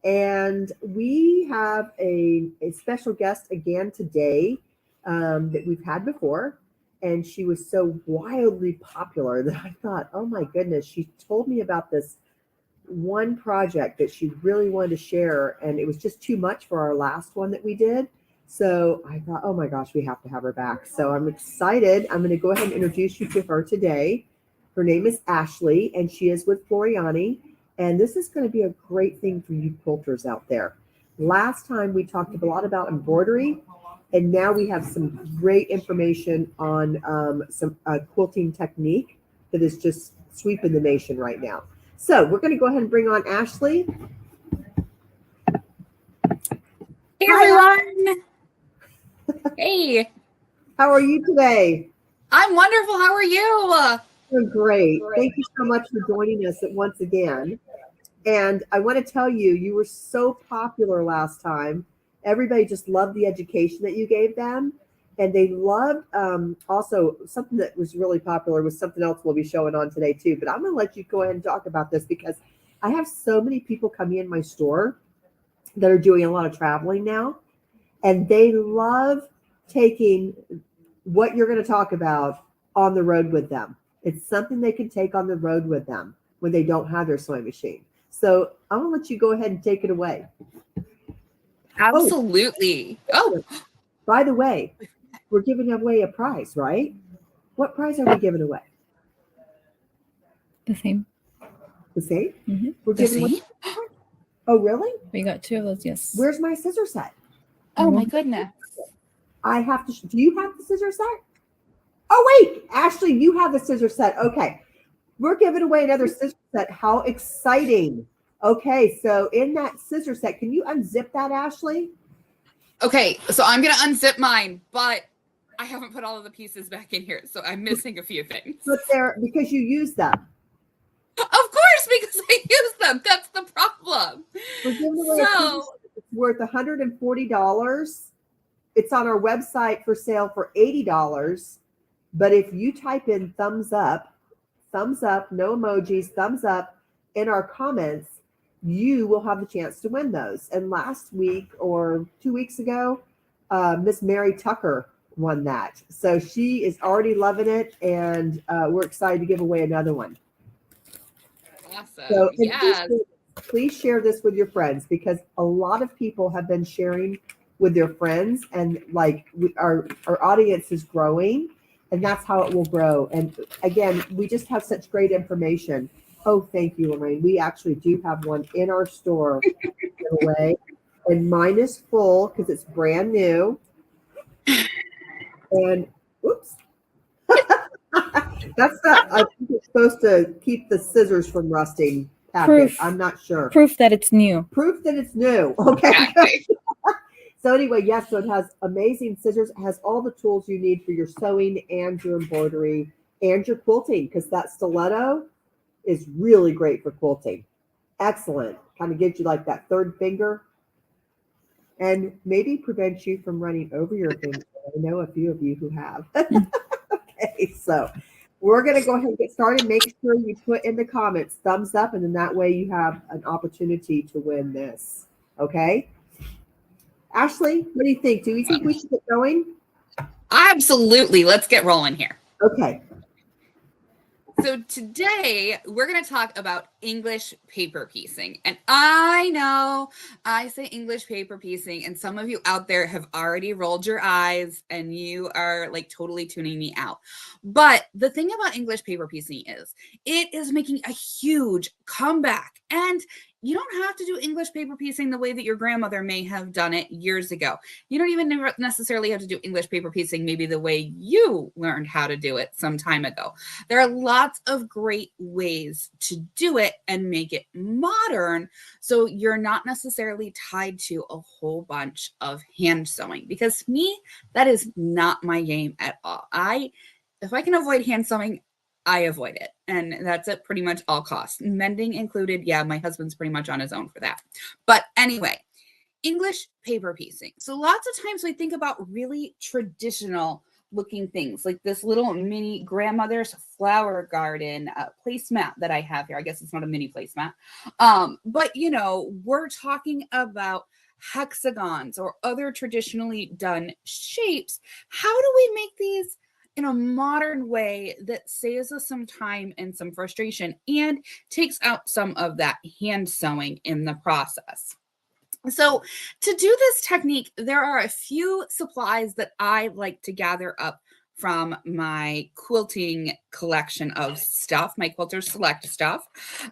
And we have a special guest again today that we've had before. And she was so wildly popular that I thought, oh my goodness, she told me about this one project that she really wanted to share. And it was just too much for our last one that we did. So I thought, oh my gosh, we have to have her back. So I'm excited. I'm going to go ahead and introduce you to her today. Her name is Ashley, and she is with Floriani. And this is going to be a great thing for you quilters out there. Last time we talked a lot about embroidery, and now we have some great information on some quilting technique that is just sweeping the nation right now. So we're going to go ahead and bring on Ashley. Hey, everyone. Hey. How are you today? I'm wonderful. How are you? Doing great. Thank you so much for joining us once again. And I want to tell you, you were so popular last time. Everybody just loved the education that you gave them. And they loved also something that was really popular was something else we'll be showing on today too. But I'm going to let you go ahead and talk about this because I have so many people coming in my store that are doing a lot of traveling now. And they love taking what you're going to talk about on the road with them. It's something they can take on the road with them when they don't have their sewing machine. So I'm going to let you go ahead and take it away. Absolutely. Oh, by the way, we're giving away a prize, right? What prize are we giving away? The same. The same? Mm-hmm. We're giving away. Oh, really? We got 2 of those, yes. Where's my scissor set? Oh my goodness. I have to. Do you have the scissor set? Oh, wait. Ashley, you have the scissor set. Okay. We're giving away another scissor set. How exciting. Okay. So in that scissor set, can you unzip that, Ashley? Okay. So I'm going to unzip mine, but I haven't put all of the pieces back in here. So I'm missing a few things. But they're because you use them. Of course, because I use them. That's the problem. We're giving away it's worth $140. It's on our website for sale for $80. But if you type in thumbs up, no emojis, thumbs up in our comments, you will have the chance to win those. And last week or 2 weeks ago, Miss Mary Tucker won that. So she is already loving it, and we're excited to give away another one. Awesome. So yes. Please share this with your friends because a lot of people have been sharing with their friends, and like our audience is growing, and that's how it will grow. And again, we just have such great information. Oh, thank you, Lorraine. We actually do have one in our store away, and mine is full because it's brand new. And oops. That's not, I think it's supposed to keep the scissors from rusting. Packet. I'm not sure. Proof that it's new. Proof that it's new. Okay. So anyway, yes, so it has amazing scissors. It has all the tools you need for your sewing and your embroidery and your quilting because that stiletto is really great for quilting. Excellent. Kind of gives you like that third finger and maybe prevents you from running over your finger. I know a few of you who have. Okay, so we're going to go ahead and get started. Make sure you put in the comments thumbs up, and then that way you have an opportunity to win this. Okay? Ashley, what do you think? Do you think we should get going? Absolutely. Let's get rolling here. Okay. So today we're going to talk about English paper piecing. And I know I say English paper piecing and some of you out there have already rolled your eyes and you are like totally tuning me out. But the thing about English paper piecing is it is making a huge comeback, and you don't have to do English paper piecing the way that your grandmother may have done it years ago. You don't even necessarily have to do English paper piecing maybe the way you learned how to do it some time ago. There are lots of great ways to do it and make it modern so you're not necessarily tied to a whole bunch of hand sewing. Because me, that is not my game at all. If I can avoid hand sewing, I avoid it. And that's at pretty much all costs. Mending included. Yeah, my husband's pretty much on his own for that. But anyway, English paper piecing. So lots of times we think about really traditional looking things like this little mini grandmother's flower garden placemat that I have here. I guess it's not a mini placemat. But you know, we're talking about hexagons or other traditionally done shapes. How do we make these in a modern way that saves us some time and some frustration and takes out some of that hand sewing in the process? So to do this technique, there are a few supplies that I like to gather up from my quilting collection of stuff, my Quilter Select stuff.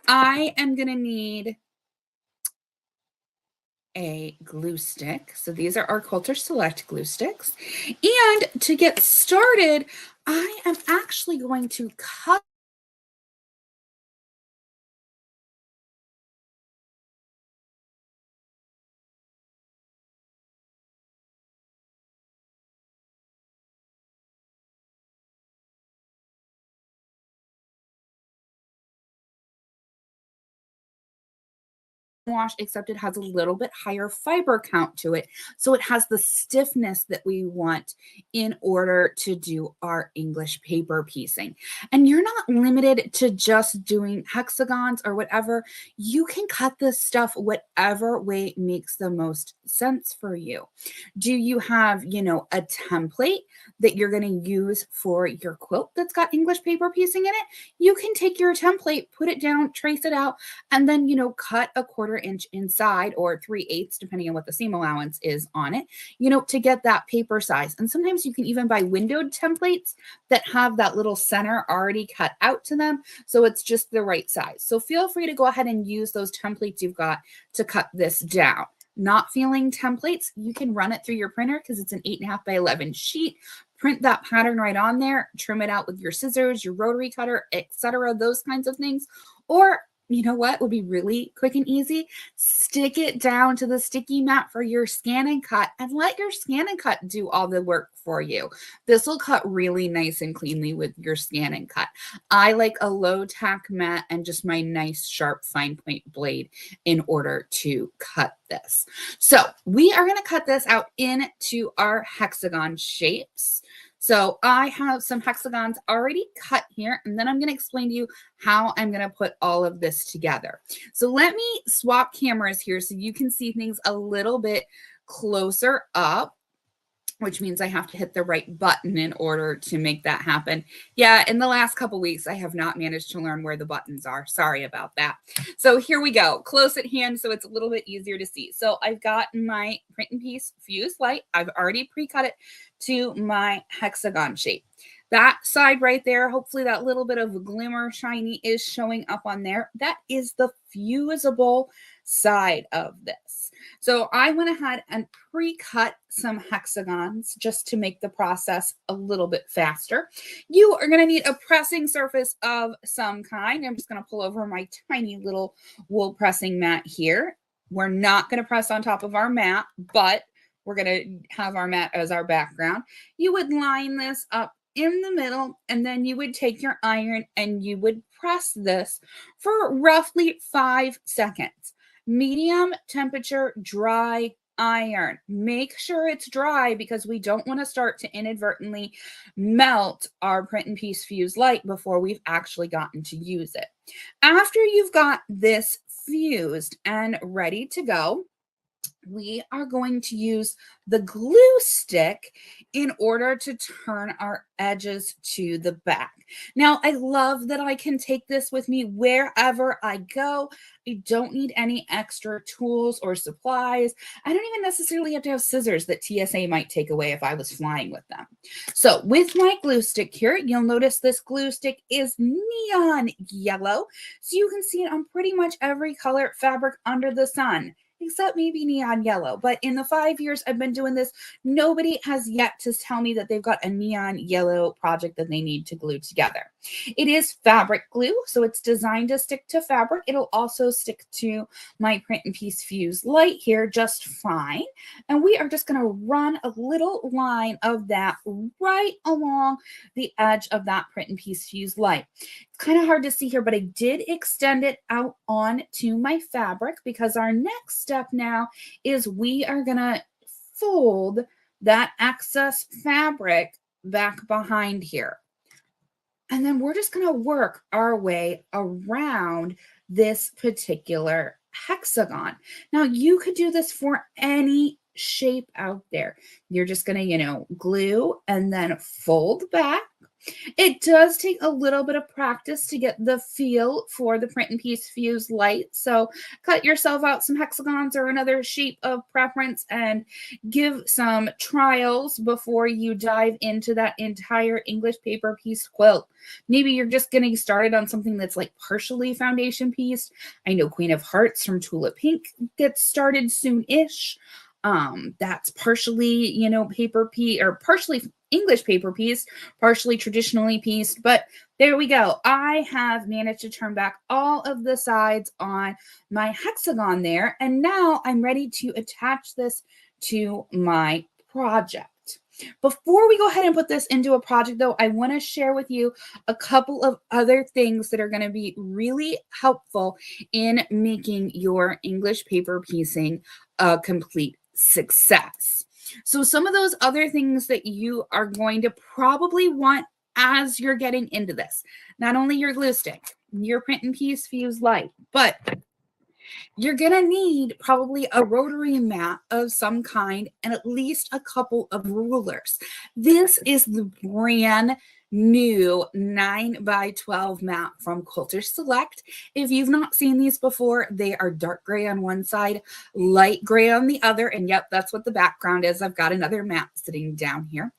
I am going to need a glue stick. So these are our Quilter Select glue sticks. And to get started, I am actually going to cut wash, except it has a little bit higher fiber count to it. So it has the stiffness that we want in order to do our English paper piecing. And you're not limited to just doing hexagons or whatever. You can cut this stuff whatever way makes the most sense for you. Do you have, you know, a template that you're going to use for your quilt that's got English paper piecing in it? You can take your template, put it down, trace it out, and then, you know, cut a 1/4 inch inside or 3/8, depending on what the seam allowance is on it, you know, to get that paper size. And sometimes you can even buy windowed templates that have that little center already cut out to them. So it's just the right size. So feel free to go ahead and use those templates you've got to cut this down. Not feeling templates, you can run it through your printer because it's an 8.5 by 11 sheet. Print that pattern right on there, trim it out with your scissors, your rotary cutter, etc., those kinds of things. Or you know what would be really quick and easy? Stick it down to the sticky mat for your scan and cut and let your scan and cut do all the work for you. This will cut really nice and cleanly with your scan and cut. I like a low tack mat and just my nice sharp fine point blade in order to cut this. So we are going to cut this out into our hexagon shapes. So I have some hexagons already cut here, and then I'm going to explain to you how I'm going to put all of this together. So let me swap cameras here so you can see things a little bit closer up, which means I have to hit the right button in order to make that happen. Yeah, in the last couple weeks, I have not managed to learn where the buttons are. Sorry about that. So here we go, close at hand, so it's a little bit easier to see. So I've got my print and piece fused light. I've already pre-cut it to my hexagon shape. That side right there, hopefully that little bit of glimmer shiny is showing up on there. That is the fusible side of this. So I went ahead and pre-cut some hexagons just to make the process a little bit faster. You are going to need a pressing surface of some kind. I'm just going to pull over my tiny little wool pressing mat here. We're not going to press on top of our mat, but we're going to have our mat as our background. You would line this up in the middle, and then you would take your iron and you would press this for roughly 5 seconds. Medium temperature, dry iron. Make sure it's dry because we don't want to start to inadvertently melt our print and piece fused light before we've actually gotten to use it. After you've got this fused and ready to go, we are going to use the glue stick in order to turn our edges to the back. Now, I love that I can take this with me wherever I go. I don't need any extra tools or supplies. I don't even necessarily have to have scissors that TSA might take away if I was flying with them. So with my glue stick here, you'll notice this glue stick is neon yellow. So you can see it on pretty much every color fabric under the sun, except maybe neon yellow. But in the 5 years I've been doing this, nobody has yet to tell me that they've got a neon yellow project that they need to glue together. It is fabric glue, so it's designed to stick to fabric. It'll also stick to my print and piece fused light here just fine. And we are just going to run a little line of that right along the edge of that print and piece fused light. It's kind of hard to see here, but I did extend it out onto my fabric because our next step now is we are going to fold that excess fabric back behind here. And then we're just going to work our way around this particular hexagon. Now, you could do this for any shape out there. You're just going to, glue and then fold back. It does take a little bit of practice to get the feel for the print and piece fuse light. So cut yourself out some hexagons or another shape of preference and give some trials before you dive into that entire English paper piece quilt. Maybe you're just getting started on something that's like partially foundation piece. I know Queen of Hearts from Tulip Pink gets started soon-ish. That's partially, paper piece or partially English paper piece, partially traditionally pieced, but there we go. I have managed to turn back all of the sides on my hexagon there, and now I'm ready to attach this to my project. Before we go ahead and put this into a project, though, I want to share with you a couple of other things that are going to be really helpful in making your English paper piecing a complete success. So some of those other things that you are going to probably want as you're getting into this, not only your glue stick, your print and piece fuse light, but you're going to need probably a rotary mat of some kind and at least a couple of rulers. This is the brand new 9x12 mat from Quilter Select. If you've not seen these before, they are dark gray on one side, light gray on the other, and yep, that's what the background is. I've got another mat sitting down here.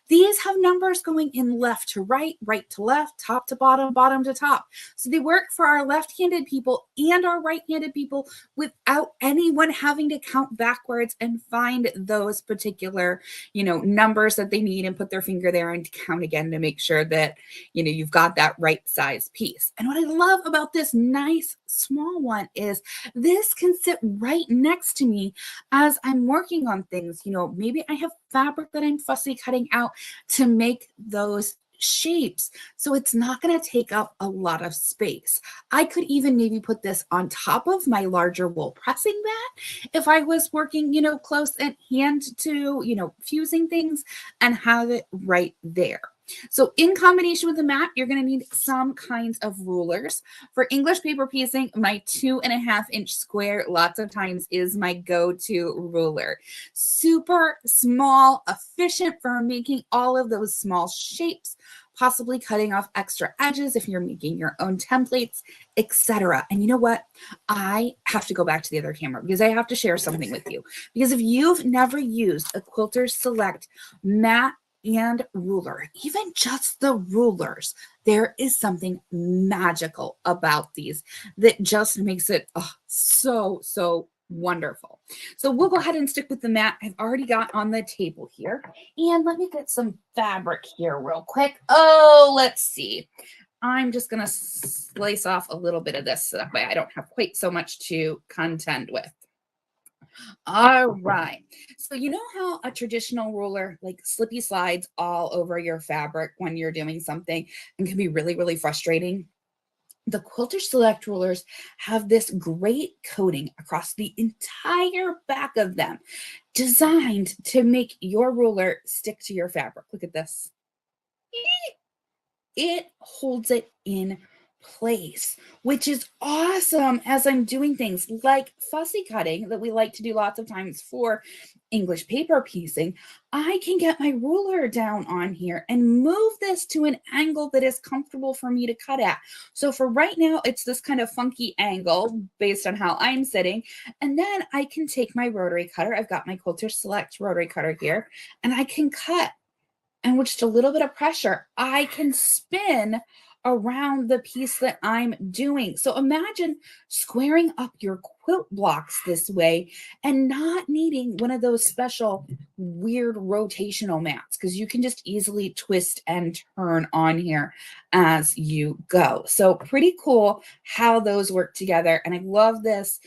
These have numbers going in left to right, right to left, top to bottom, bottom to top. So they work for our left-handed people and our right-handed people without anyone having to count backwards and find those particular, numbers that they need and put their finger there and count again to make sure that, you've got that right size piece. And what I love about this nice small one is this can sit right next to me as I'm working on things. Maybe I have fabric that I'm fussy cutting out to make those shapes, so it's not going to take up a lot of space. I could even maybe put this on top of my larger wool pressing mat if I was working, close at hand to, fusing things, and have it right there. So in combination with the mat, you're going to need some kinds of rulers. For English paper piecing, my 2.5-inch square lots of times is my go-to ruler. Super small, efficient for making all of those small shapes, possibly cutting off extra edges if you're making your own templates, etc. And you know what? I have to go back to the other camera because I have to share something with you. Because if you've never used a Quilter Select mat and ruler, even just the rulers, there is something magical about these that just makes it so wonderful. So we'll go ahead and stick with the mat I've already got on the table here. And let me get some fabric here real quick. Let's see. I'm just going to slice off a little bit of this so that way I don't have quite so much to contend with. All right. So you know how a traditional ruler like slippy slides all over your fabric when you're doing something and can be really frustrating? The Quilter Select rulers have this great coating across the entire back of them, designed to make your ruler stick to your fabric. Look at this. It holds it in place, which is awesome as I'm doing things like fussy cutting that we like to do lots of times for English paper piecing. I can get my ruler down on here and move this to an angle that is comfortable for me to cut at. So for right now, it's this kind of funky angle based on how I'm sitting. And then I can take my rotary cutter. I've got my Quilter Select rotary cutter here, and I can cut. And with just a little bit of pressure, I can spin around the piece that I'm doing. So imagine squaring up your quilt blocks this way and not needing one of those special weird rotational mats, because you can just easily twist and turn on here as you go. So pretty cool how those work together. And I love this,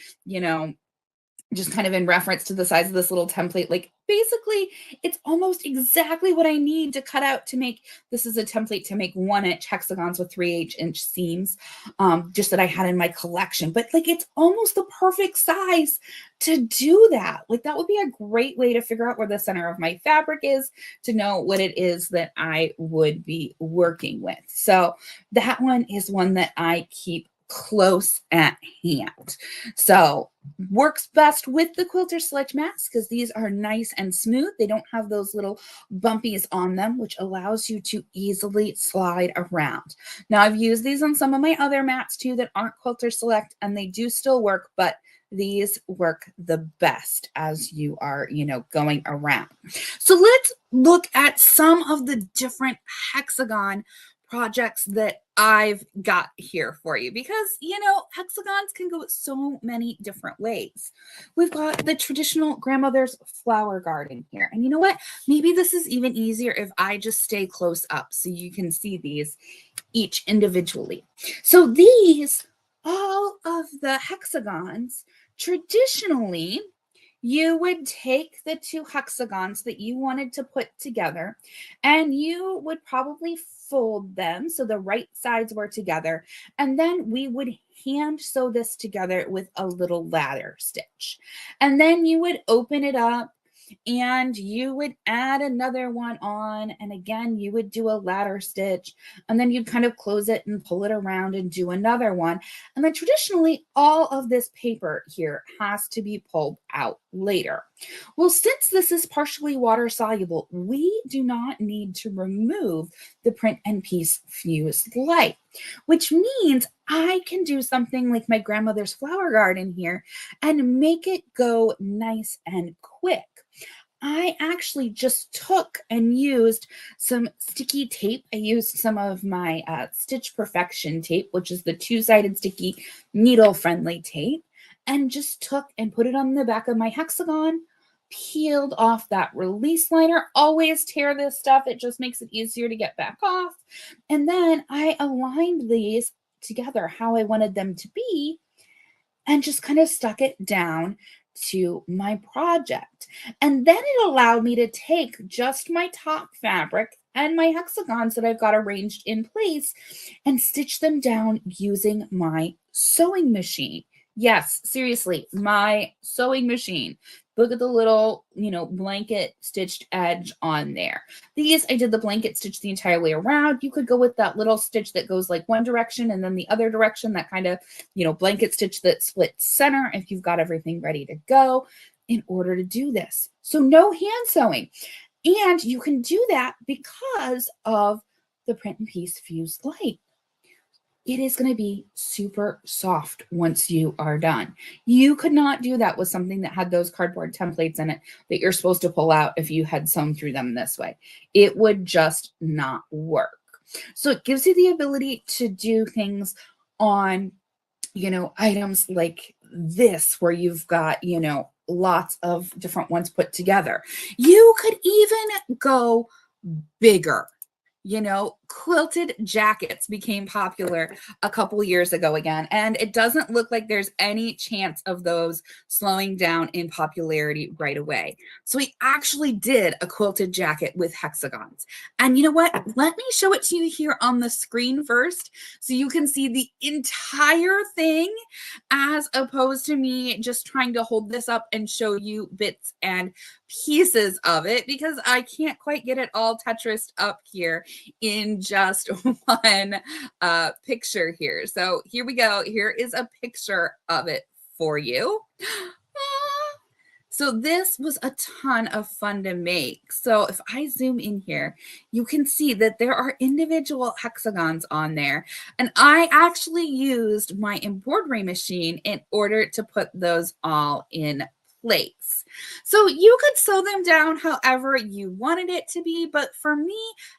just kind of in reference to the size of this little template. Like basically it's almost exactly what I need to cut out to make, this is a template to make 1-inch hexagons with 3/8-inch seams, just that I had in my collection. But like it's almost the perfect size to do that. Like that would be a great way to figure out where the center of my fabric is, to know what it is that I would be working with. So that one is one that I keep close at hand. So works best with the Quilter Sledge mats because these are nice and smooth. They don't have those little bumpies on them, which allows you to easily slide around. Now I've used these on some of my other mats too that aren't Quilter Select, and they do still work, but these work the best as you are, going around. So let's look at some of the different hexagon projects that I've got here for you, because hexagons can go so many different ways. We've got the traditional grandmother's flower garden here, and you know what, maybe this is even easier if I just stay close up so you can see these each individually. So these, all of the hexagons, traditionally you would take the 2 hexagons that you wanted to put together and you would probably fold them so the right sides were together, and then we would hand sew this together with a little ladder stitch. And then you would open it up and you would add another one on, and again you would do a ladder stitch, and then you'd kind of close it and pull it around and do another one. And then traditionally all of this paper here has to be pulled out later. Well, since this is partially water soluble, we do not need to remove the print and piece fused light, which means I can do something like my grandmother's flower garden here and make it go nice and quick. I actually just took and used some sticky tape. I used some of my Stitch Perfection tape, which is the 2-sided sticky needle-friendly tape, and just took and put it on the back of my hexagon, peeled off that release liner. Always tear this stuff. It just makes it easier to get back off. And then I aligned these together how I wanted them to be and just kind of stuck it down to my project. And then it allowed me to take just my top fabric and my hexagons that I've got arranged in place and stitch them down using my sewing machine. Yes, seriously, my sewing machine. Look at the little, blanket stitched edge on there. These, I did the blanket stitch the entire way around. You could go with that little stitch that goes like one direction and then the other direction, that kind of, blanket stitch that splits center if you've got everything ready to go in order to do this. So no hand sewing. And you can do that because of the print and piece fused light. It is going to be super soft once you are done. You could not do that with something that had those cardboard templates in it that you're supposed to pull out if you had sewn through them this way. It would just not work. So it gives you the ability to do things on, items like this, where you've got, lots of different ones put together. You could even go bigger. Quilted jackets became popular a couple years ago again, and it doesn't look like there's any chance of those slowing down in popularity right away. So we actually did a quilted jacket with hexagons. And you know what? Let me show it to you here on the screen first so you can see the entire thing, as opposed to me just trying to hold this up and show you bits and pieces of it, because I can't quite get it all Tetrised up here in just one picture here. So here we go. Here is a picture of it for you. So this was a ton of fun to make. So if I zoom in here, you can see that there are individual hexagons on there. And I actually used my embroidery machine in order to put those all in place. So you could sew them down however you wanted it to be, but for me,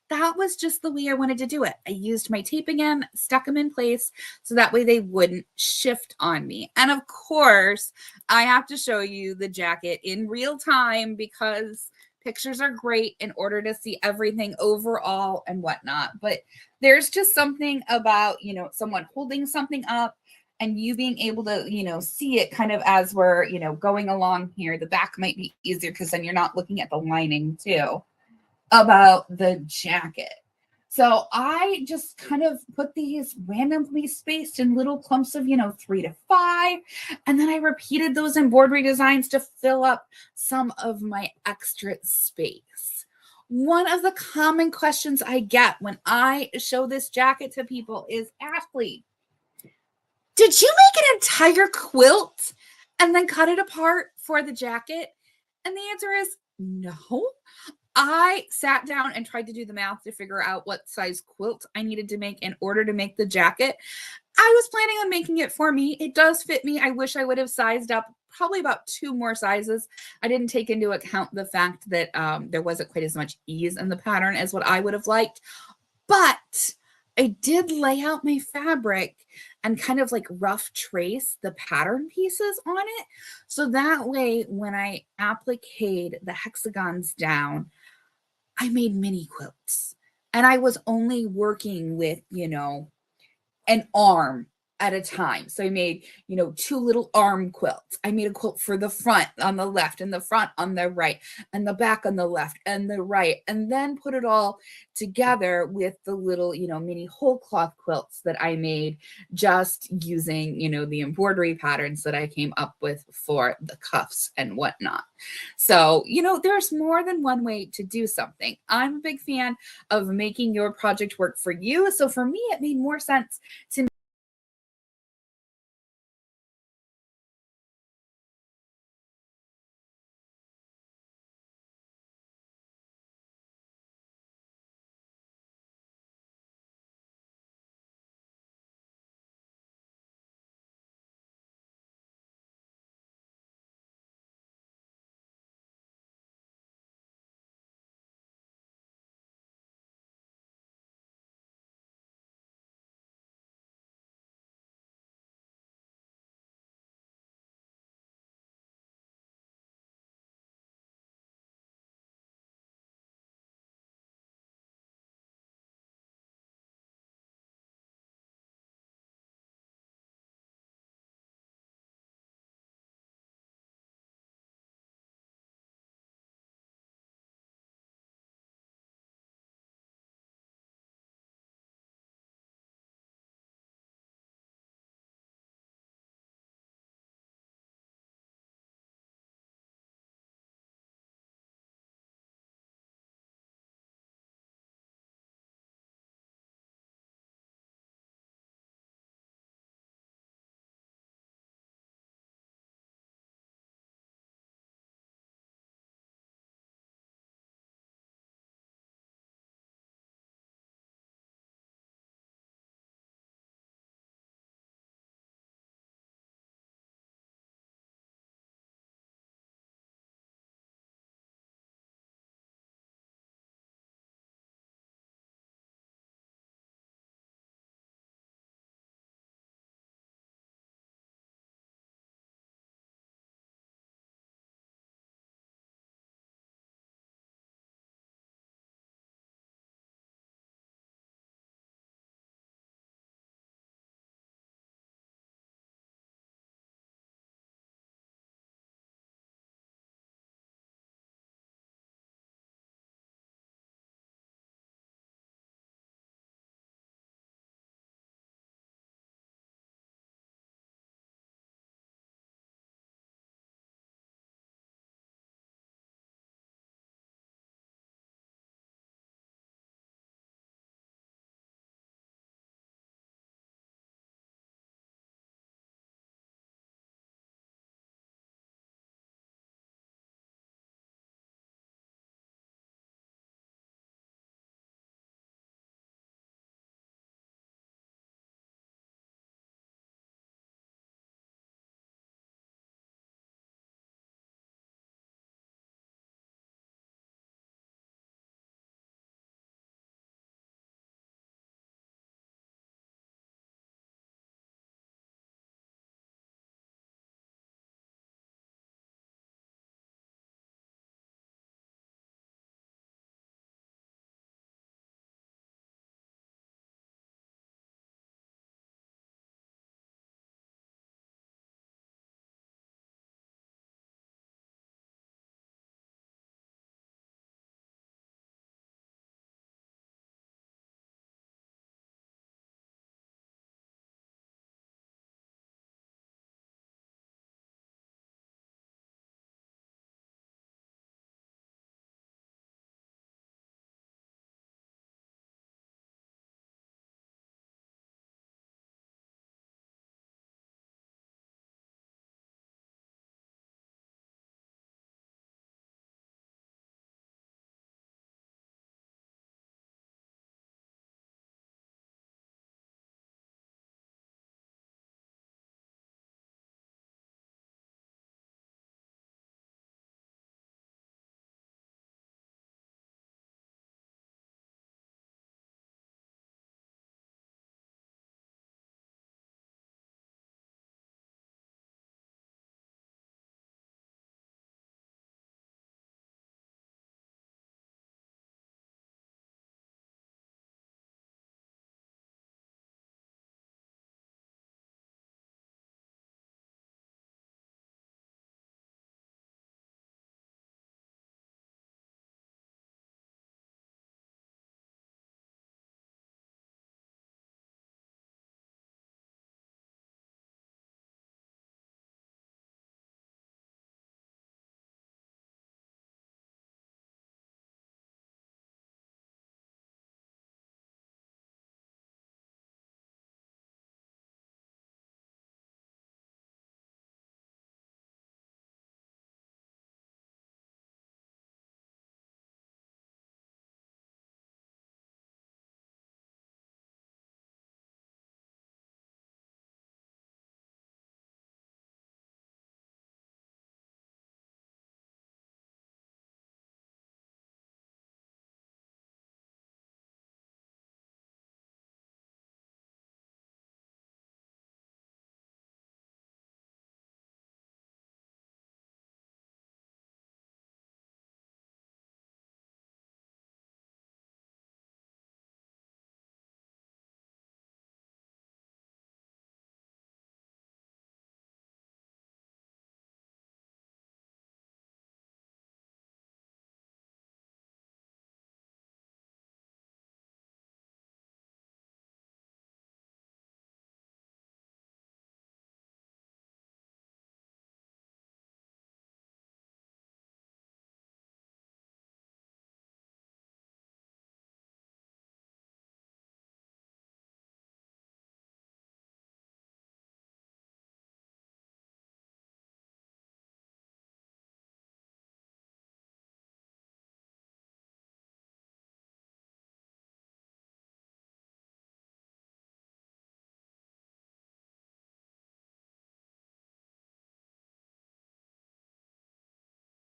that was just the way I wanted to do it. I used my tape again, stuck them in place so that way they wouldn't shift on me. And of course, I have to show you the jacket in real time because pictures are great in order to see everything overall and whatnot. But there's just something about, someone holding something up and you being able to, see it kind of as we're, going along here. The back might be easier because then you're not looking at the lining too, about the jacket. So I just kind of put these randomly spaced in little clumps of, 3 to 5. And then I repeated those embroidery designs to fill up some of my extra space. One of the common questions I get when I show this jacket to people is, Ashley, did you make an entire quilt and then cut it apart for the jacket? And the answer is no. I sat down and tried to do the math to figure out what size quilt I needed to make in order to make the jacket. I was planning on making it for me. It does fit me. I wish I would have sized up probably about 2 more sizes. I didn't take into account the fact that there wasn't quite as much ease in the pattern as what I would have liked. But I did lay out my fabric and kind of like rough trace the pattern pieces on it. So that way, when I appliqued the hexagons down, I made mini quilts. And I was only working with, an arm at a time. So I made, 2 little arm quilts. I made a quilt for the front on the left and the front on the right and the back on the left and the right, and then put it all together with the little, mini whole cloth quilts that I made just using, the embroidery patterns that I came up with for the cuffs and whatnot. So, there's more than one way to do something. I'm a big fan of making your project work for you. So for me, it made more sense to